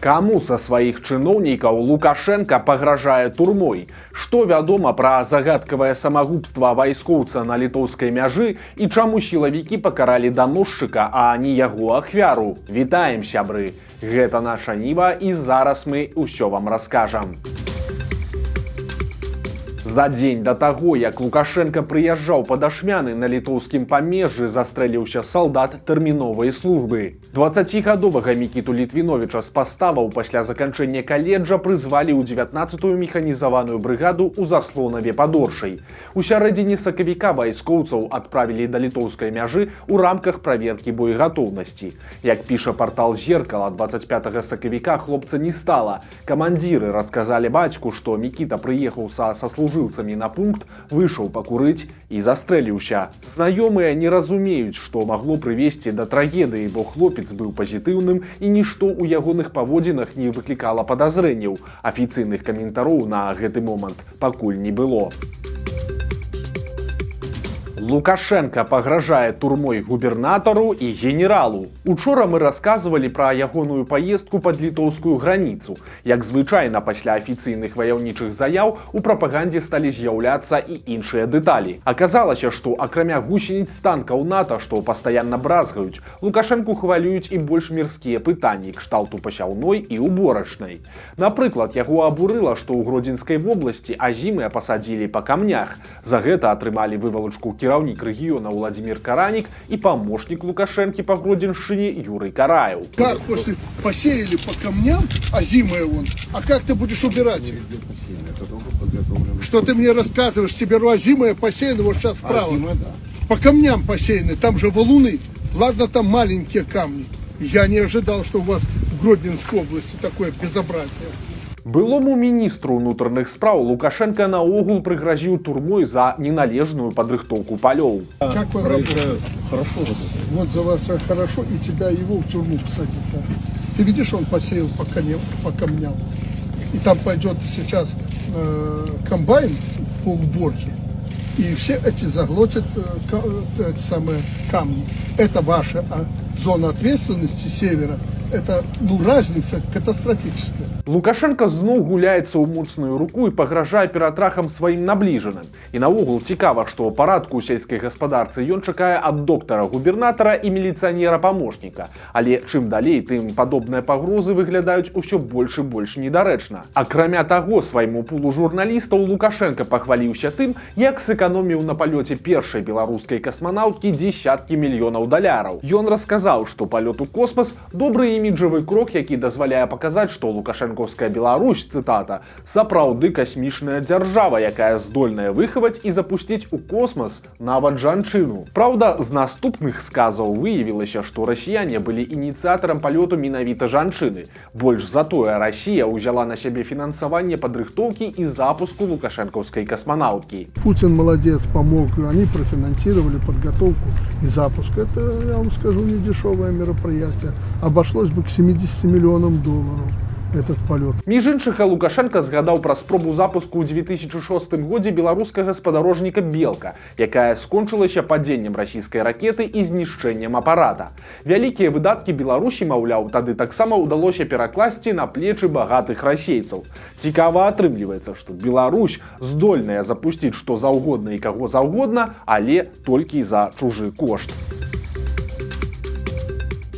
Каму са сваіх чыноўнікаў Лукашенко пагражае турмой? Што вядома пра загадкавае самагубства вайскоўца на літоўскай мяжы і чаму сілавікі пакаралі даносчыка, а не яго ахвяру? Вітаем, сябры! Гэта наша Ніва, і зараз мы ўсё вам раскажам. За дзень да таго, як Лукашенко прыязджаў пад Ашмяны на літоўскім памежжы, застрэліўся салдат тэрміновай службы. 20гадовага Мікіту Літвіновіча з паставаў пасля заканчэння каледжа прызвалі ў 19-ю механізаваную брыгаду ў Заслонаве пад Оршай. У сярэдзіне сакавіка вайскоўцаў адправілі да літоўскай мяжы ў рамках праверкі боегатоўнасці. Як піша партал «Зеркала», 25 сакавіка хлопца не стала. Камандзіры расказалі бацьку, што Мікіта прыехаў са служыўцамі на пункт, выйшаў пакурыць і застрэліўся. Знаёмыя не разумеюць, што магло прывесці да трагедыі, бо хлопец быў пазітыўным і нішто ў ягоных паводзінах не выклікала падазрэнняў. Афіцыйных каментароў на гэты момант пакуль не было. Лукашенко пагражае турмой губернатару і генералу. Учора мы расказвалі пра ягоную паездку пад літоўскую граніцу. Як звычайна пасля афіцыйных ваяўнічых заяў у прапагандзе сталі з'яўляцца і іншыя дэталі. Аказалася, што акрамя гусеніц танкаў НАТО, што пастаянна бразгаюць, Лукашэнку хвалююць і больш мірскія пытанні кшталту пасяўной і уборачнай. Напрыклад, яго абурыла, што ў Гродзенскай вобласці азімыя пасадзілі па камнях. За гэта атрымалі вывалачку кіраўнік рэгіёна Владимир Каранік и помощник Лукашенки по Гродзеншчыне Юрий Караев. Как после посеяли по камням, озимые вон, а как ты будешь убирать? Что ты мне рассказываешь? Тебе озимые посеяны вот сейчас справа. По камням посеяны, там же валуны. Ладно, там маленькие камни. Я не ожидал, что у вас в Гродненской области такое безобразие. Былому міністру ўнутраных спраў Лукашенко наогул прыгразіў турмой за неналежную падрыхтоўку палёў. Как вы работаете? Хорошо. Вот за вас хорошо, и тебя его в тюрьму посадить. Да? Ты видишь, он посеял по камням. И там пойдет сейчас комбайн по уборке. И все эти заглотят эти самые камни. Это ваша зона ответственности севера. Это, разница катастрофическая. Лукашенко зноў гуляецца ў моцную руку і пагражае ператрахам сваім набліжаным. І наогул цікава, што парадку ў сельскай гаспадарцы ён чакае ад доктара-губернатара і міліцыянера-памочніка. Але чым далей, тым падобныя пагрозы выглядаюць усё больш і больш недарэчна. Акрамя таго, свайму пулу журналістаў Лукашенко пахваліўся тым, як сэканоміў на палёце першай беларускай касманаўткі дзесяткі мільёнаў даляраў. Ён расказаў, што палёт у космас – добры іміджавы крок, які дазваляе паказаць, што Лукашэнкаўская Беларусь, цытата, сапраўды касмічная дзяржава, якая здольная выхаваць і запусціць у космас нават жанчыну. Праўда, з наступных сказаў выявілася, што расіяне былі ініцыятарам палёту менавіта жанчыны. Больш за тое, Расія ўзяла на сябе фінансаванне падрыхтоўкі і запуску лукашэнкаўскай касманаўткі. Путин молодец, помог, они профинансировали подготовку и запуск. Это, я вам скажу, не дешевое мероприятие. Обошлось бы к 70 миллионам долларов этот полет. Між іншага, Лукашенко згадаў пра спробу запуску ў 2006 годзе беларускага спадарожніка «Белка», якая скончылася падзеннем расійскай ракеты і знішчэннем апарата. Вялікія выдаткі Беларусі, маўляў, тады таксама ўдалося перакласці на плечы багатых расейцаў. Цікава атрымліваецца, што Беларусь здольная запусціць што заўгодна і каго заўгодна, але толькі за чужы кошт.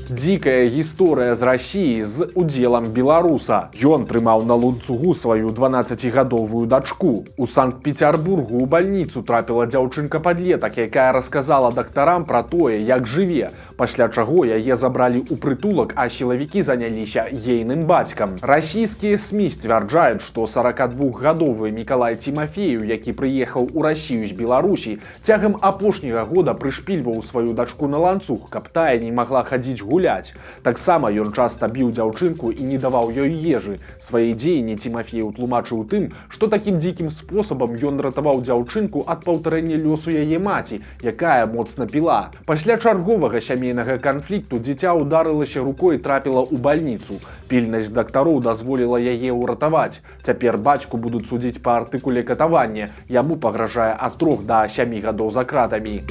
Дзікая гісторыя з Расіі з удзелам беларуса. Ён трымаў на ланцугу сваю 12гадовую дачку. У Санкт-Петербургу ў бальніцу трапіла дзяўчынка-падлетак, якая расказала дактарам пра тое, як жыве, пасля чаго яе забралі ў прытулак, а сілавікі заняліся ейным бацькам. Расійскія СМІ сцвярджаюць, што 42гадовы Мікалай Тимофеев, які прыехаў у Расію з Беларусі, цягам апошняга года прышпільваў сваю дачку на ланцуг, каб тая не магла хадзіць гуляць. Таксама ён часта біў дзяўчынку і не даваў ёй ежы. Свае дзеянні Тимофеев тлумачыў тым, што такім дзікім спосабам ён ратаваў дзяўчынку ад паўтарэння лёсу яе маці, якая моцна піла. Пасля чарговага сямейнага канфлікту дзіця ударылася рукой і трапіла ў бальніцу. Пільнасць дактароў дазволіла яе ўратаваць. Цяпер бацьку будуць судзіць па артыкуле катавання. Яму пагражае ад 3 да 7 гадоў за кратамі.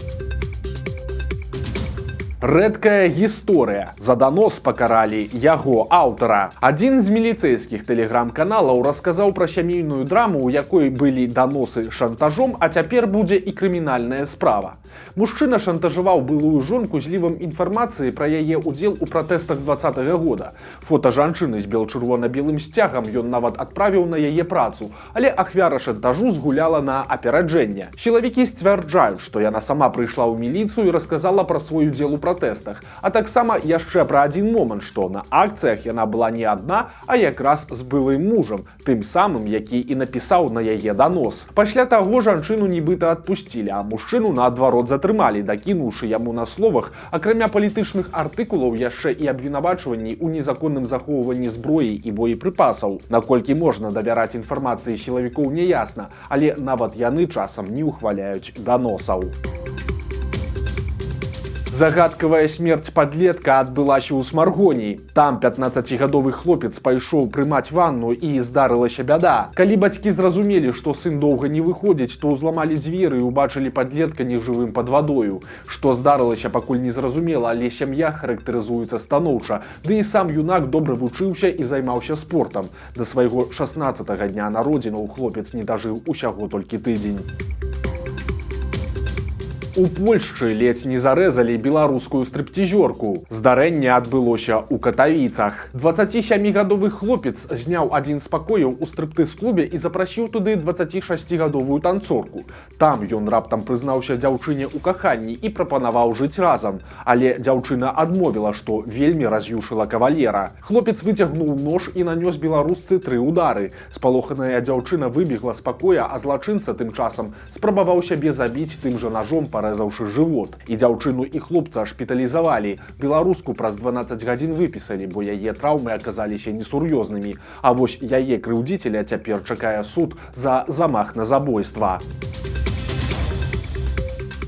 Рэдкая гісторыя. За данос пакаралі яго аўтара. Адзін з міліцэйскіх тэлеграм-каналаў расказаў пра сямейную драму, у якой былі даносы шантажом, а цяпер будзе і крымінальная справа. Мужчына шантажаваў былую жонку злівам інфармацыі пра яе ўдзел у пратэстах 20-го года. Фота жанчыны з бел-чырвона-белым сцягам ён нават адправіў на яе працу, але ахвяра шантажу згуляла на апераджэнне. Сілавікі сцвярджаюць, што яна сама прыйшла ў міліцыю і расказала пра свой удзел у пратэстах, а таксама яшчэ пра адзін момант, што на акцыях яна была не адна, а якраз з былым мужам, тым самым, які і напісаў на яе данос. Пасля таго жанчыну нібыта адпусцілі, а мужчыну наадварот затрымалі, дакінуўшы яму на словах, акрамя палітычных артыкулаў, яшчэ і абвінавачванні ў незаконным захоўванні зброі і боепрыпасаў. Наколькі можна давяраць інфармацыі сілавікоў, не ясна, але нават яны часам не ўхваляюць даносаў. Загадкавая смерць падлетка адбылася ў Смаргоніі. Там 15-гадовы хлопец пайшоў прымаць ванну і здарылася бяда. Калі бацькі зразумелі, што сын доўга не выходзіць, то ўзламалі дзверы і ўбачылі падлетка нежывым пад вадою. Што здарылася, пакуль не зразумела, але сям'я характарызуецца станоўча. Ды і сам юнак добра вучыўся і займаўся спортам. Да свайго 16-га дня народзінаў хлопец не дажыў усяго толькі тыдзень. У Польшчы ледзь не зарэзалі беларускую стрыпцізёрку. Здарэнне адбылося ў Катавіцах. 27-гадовы хлопец зняў адзін з пакояў у стрыптыз-клубе і запрасіў туды 26-гадовую танцорку. Там ён раптам прызнаўся дзяўчыне ў каханні і прапанаваў жыць разам. Але дзяўчына адмовіла, што вельмі раз'юшыла кавалера. Хлопец выцягнуў нож і нанёс беларусцы 3 удары. Спалоханая дзяўчына выбегла з пакоя, а злачынца тым часам спрабаваў сябе забіць тым жа ножом, парэзаўшы жывот. І дзяўчыну і хлопца шпіталізавалі. Беларуску праз 12 гадзін выпісалі, бо яе траўмы аказаліся несур'ёзнымі. А вось яе крыўдзіцеля цяпер чакае суд за замах на забойства.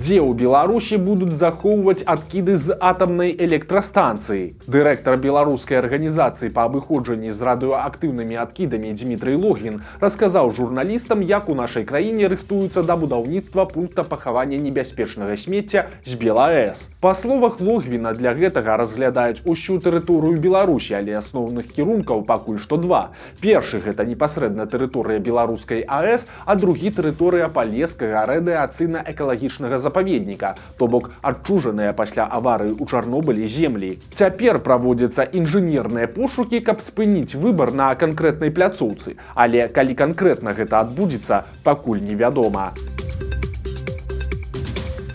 Дзе ў Беларусі будуць захоўваць адкіды з атамнай электрастанцыі. Дырэктар беларускай арганізацыі па абыходжанні з радыеактыўнымі адкідамі Дмітрый Логвін расказаў журналістам, як у нашай краіне рыхтуюцца да будаўніцтва пункта пахавання небяспечнага смецця з БелАЭС. Па словах Логвіна, для гэтага разглядаюць усю тэрыторыю Беларусі, але асноўных кірункаў пакуль што 2. Першы – гэта непасрэдна тэрыторыя беларускай АЭС, а другі – тэрыторыя палескага радыацыйна-экалагічнага запаведніка, то бок адчужаныя пасля аварыі ў Чарнобылі землі. Цяпер праводзяцца інжынерныя пошукі, каб спыніць выбар на канкрэтнай пляцоўцы, але калі канкрэтна гэта адбудзецца, пакуль невядома.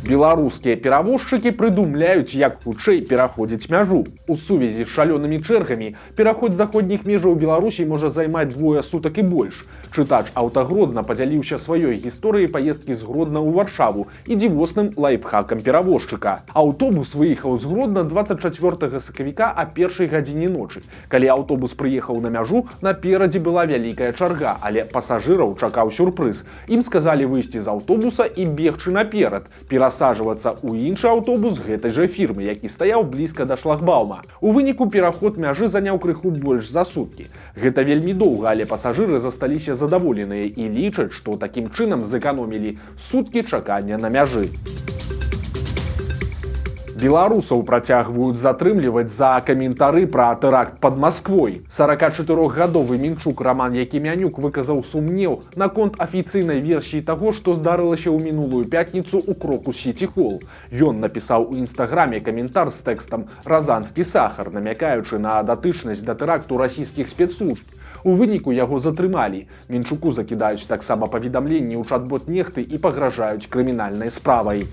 Беларускія перавозчыкі прыдумляюць, як хутчэй пераходзіць мяжу. У сувязі з шалёнымі чэргамі пераход заходніх межаў Беларусі можа займаць 2 сутак і больш. Чытач Аўтагродна падзяліўся сваёй гісторыяй паездкі з Гродна ў Варшаву і дзівосным лайфхакам перавозчыка. Аўтобус выехаў з Гродна 24 сакавіка а 1 гадзіне ночы. Калі аўтобус прыехаў на мяжу, наперадзе была вялікая чарга, але пасажыраў чакаў сюрпрыз. Ім сказалі выйсці з аўтобуса і бегчы наперад, перасаджвацца ў іншы аўтобус гэтай жа фірмы, які стаяў блізка да шлагбаума. У выніку пераход мяжы заняў крыху больш за суткі. Гэта вельмі доўга, але пасажыры засталіся задаволеныя і лічаць, што такім чынам зэканомілі суткі чакання на мяжы. Беларусаў працягваюць затрымліваць за каментары пра тэракт пад Масквой. 44-гадовы мінчук Роман Якімянюк выказаў сумнеў наконт афіцыйнай версіі таго, што здарылася ў мінулую пятніцу ў Крокус-Сіці-Холл. Ён напісаў у інстаграме каментар з тэкстам «Разанскі сахар», намякаючы на датычнасць да тэракту расійскіх спецслужб. У выніку яго затрымалі. Мінчуку закідаюць таксама паведамленні ў чат-бот нехты і пагражаюць крымінальнай справай.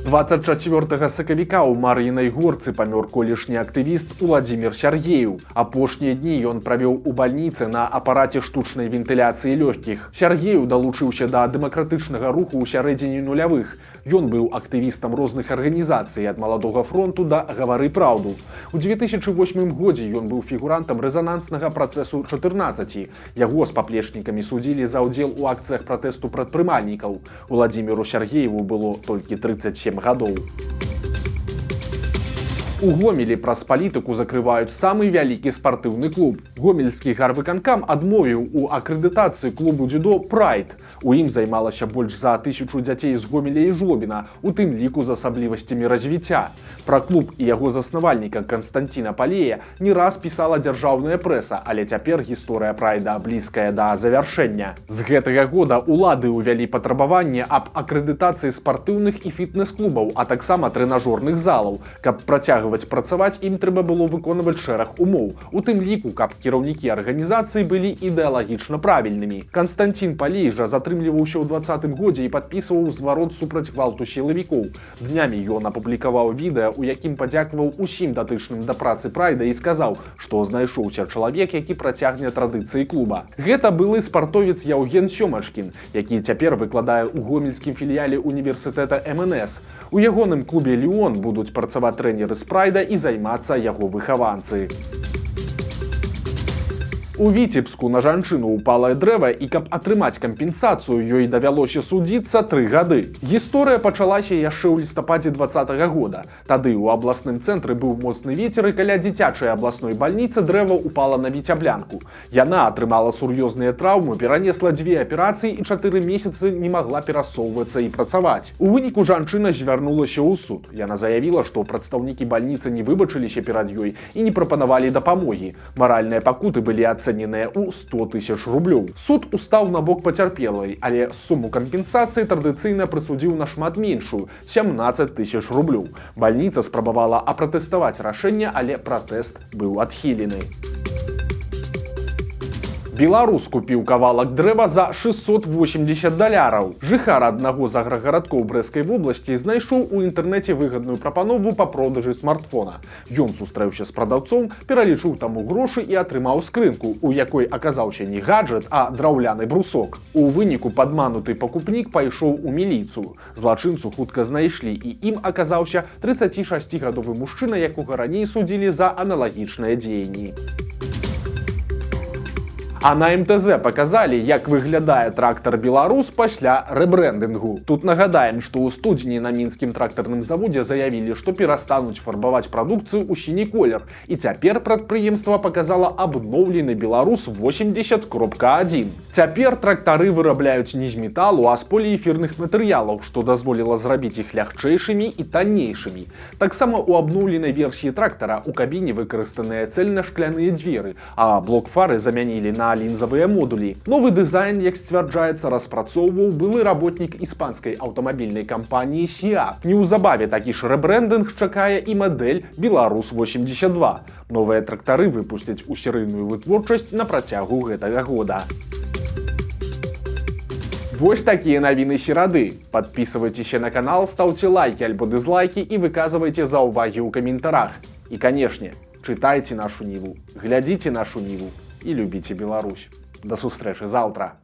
24 сакавіка ў Мар'інай Горцы памёр колішні актывіст Уладзімір Сяргееў. Апошнія дні ён правёў у бальніцы на апараце штучнай вентыляцыі лёгкіх. Сяргееў далучыўся да дэмакратычнага руху ў сярэдзіне нулявых. Ён быў актывістам розных арганізацый ад Маладога фронту да «Гавары праўду». У 2008 годзе ён быў фігурантам рэзананснага працэсу 14. Яго з паплечнікамі судзілі за ўдзел у акцыях пратэсту прадпрымальнікаў. Уладзіміру Сяргееву было толькі 37 гадоў. У Гомелі праз палітыку закрываюць самы вялікі спартыўны клуб. Гомельскі гарвыканкам адмовіў у акрэдытацыі клубу дзюдо «Прайд». У ім займалася больш за 1000 дзяцей з Гомеля і Жлобіна, у тым ліку з асаблівасцямі развіцця. Пра клуб і яго заснавальніка Канстанціна Палея не раз пісала дзяржаўная прэса, але цяпер гісторыя «Прайда» блізкая да завяршэння. З гэтага года улады ўвялі патрабаванне аб акрэдытацыі спартыўных і фітнес-клубаў, а таксама трэнажорных залаў. Каб працягваць працаваць, ім трэба было выконваць шэраг умоў. У тым ліку, каб кіраўнікі арганізацыі былі ідэалагічна правільнымі. Канстанцін Палей жа затрымліваўся ў 2020 годзе і падпісваў зварот супраць гвалту сілавікоў. Днямі ён апублікаваў відэа, у якім падзякаваў усім датычным да працы «Прайда» і сказаў, што знайшоўся чалавек, які працягне традыцыі клуба. Гэта былы спартовец Яўген Сёмашкін, які цяпер выкладае ў гомельскім філіяле універсітэта МНС. У ягоным клубе «Леон» будуць працаваць трэнеры з «Прайда» і займацца яго выхаванцы. У Віцебску на жанчыну упала дрэва, і каб атрымаць кампенсацыю, ёй давялося судзіцца 3 гады. Гісторыя пачалася яшчэ ў лістападзе 2020 года. Тады ў абласным цэнтры быў моцны вецер, і каля дзіцячай абласной бальніцы дрэва упала на віцяблянку. Яна атрымала сур'ёзныя траўмы, перанесла 2 аперацыі і 4 месяцы не магла перасоўвацца і працаваць. У выніку жанчына звярнулася ў суд. Яна заявіла, што прадстаўнікі бальніцы не выбачыліся перад ёй і не прапанавалі дапамогі. Маральныя пакуты былі ацэненыя ў 100 000 рублёў. Суд устаў на бок пацярпелай, але суму кампенсацыі традыцыйна прысудзіў нашмат меншую – 17 000 рублёў. Бальніца спрабавала апратэставаць рашэнне, але пратэст быў адхілены. Беларус купіў кавалак дрэва за $680. Жыхар аднаго з аграгарадкоў Брэскай вобласці знайшоў у інтэрнэце выгадную прапанову па продажы смартфона. Ён сустрэўся з прадаўцом, пералічыў таму грошы і атрымаў скрынку, у якой аказаўся не гаджет, а драўляны брусок. У выніку падмануты пакупнік пайшоў у міліцыю. Злачынцу хутка знайшлі, і ім аказаўся 36-гадовы мужчына, якога раней судзілі за аналагічныя дзеянні. А на МТЗ паказалі, як выглядае трактар «Беларус» пасля рэбрэндынгу. Тут нагадаем, што ў студзені на мінскім трактарным заводзе заявілі, што перастануць фарбаваць прадукцыю ў сіні колер. І цяпер прадпрыемства паказала абноўлены «Беларус» 80.1. Цяпер трактары вырабляюць не з металу, а з поліэфірных матэрыялаў, што дазволіла зрабіць іх лягчэйшымі і таннейшымі. Таксама ў абноўленай версіі трактара ў кабіне выкарыстаныя цэльна-шкляныя дзверы, а блок фары замянілі на лінзавыя модулі. Новы дызайн, як сцвярджаецца, распрацоўваў былы работнік іспанскай аўтамабільнай кампаніі «Сіат». Неўзабаве такі ж рэбрэндынг чакае і мадэль «Беларус-82». Новыя трактары выпусцяць у серыйную вытворчасць на працягу гэтага года. Вось такія навіны серады. Падпісывайцеся на канал, стаўце лайкі альбо дызлайкі і выказвайце заўвагі ў каментарах. І, канешне, чытайце нашу Ніву, глядзіце нашу Ніву і любіце Беларусь. Да сустрэчы заўтра!